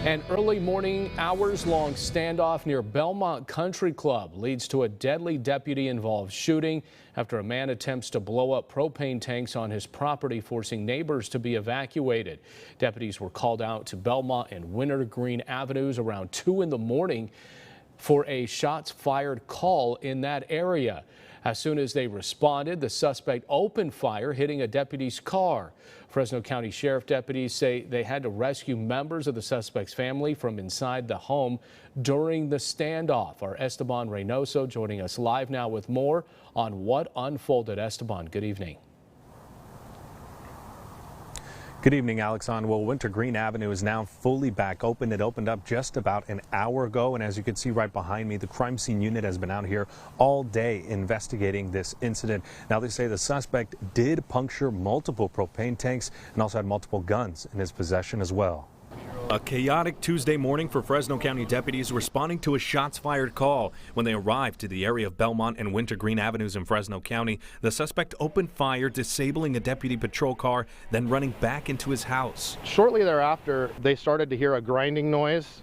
An early morning, hours-long standoff near Belmont Country Club leads to a deadly deputy-involved shooting after a man attempts to blow up propane tanks on his property, forcing neighbors to be evacuated. Deputies were called out to Belmont and Wintergreen Avenues around 2 in the morning for a shots fired call in that area. As soon as they responded, the suspect opened fire, hitting a deputy's car. Fresno County Sheriff deputies say they had to rescue members of the suspect's family from inside the home during the standoff. Our Esteban Reynoso joining us live now with more on what unfolded. Esteban, good evening. Good evening, Alex. Well, Wintergreen Avenue is now fully back open. It opened up just about an hour ago, and as you can see right behind me, the crime scene unit has been out here all day investigating this incident. Now, they say the suspect did puncture multiple propane tanks and also had multiple guns in his possession as well. A chaotic Tuesday morning for Fresno County deputies responding to a shots-fired call. When they arrived to the area of Belmont and Wintergreen Avenues in Fresno County, the suspect opened fire, disabling a deputy patrol car, then running back into his house. Shortly thereafter, they started to hear a grinding noise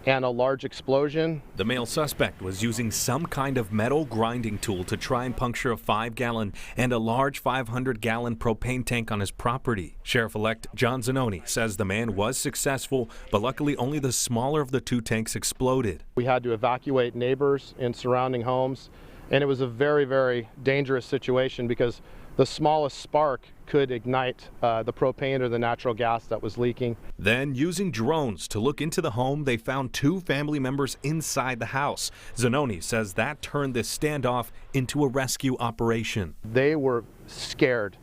and a large explosion. The male suspect was using some kind of metal grinding tool to try and puncture a 5-gallon and a large 500-gallon propane tank on his property. Sheriff-elect John Zanoni says the man was successful, but luckily only the smaller of the two tanks exploded. We had to evacuate neighbors in surrounding homes, and it was a very, very dangerous situation because the smallest spark could ignite the propane or the natural gas that was leaking. Then, using drones to look into the home, they found 2 family members inside the house. Zanoni says that turned this standoff into a rescue operation. They were scared,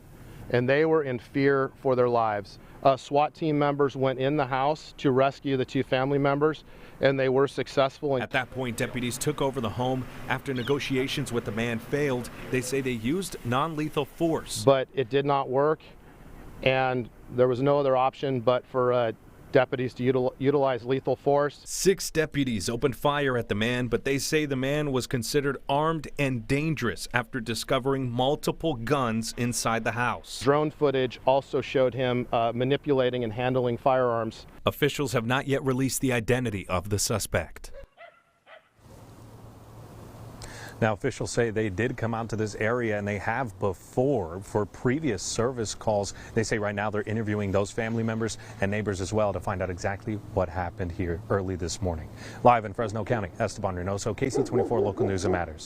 and they were in fear for their lives. SWAT team members went in the house to rescue the 2 family members, and they were successful. At that point, deputies took over the home. After negotiations with the man failed, they say they used non-lethal force. But it did not work, and there was no other option but for deputies to utilize lethal force. 6 deputies opened fire at the man, but they say the man was considered armed and dangerous after discovering multiple guns inside the house. Drone footage also showed him manipulating and handling firearms. Officials have not yet released the identity of the suspect. Now, officials say they did come out to this area, and they have before for previous service calls. They say right now they're interviewing those family members and neighbors as well to find out exactly what happened here early this morning. Live in Fresno County, Esteban Reynoso, KC24 Local News and Matters.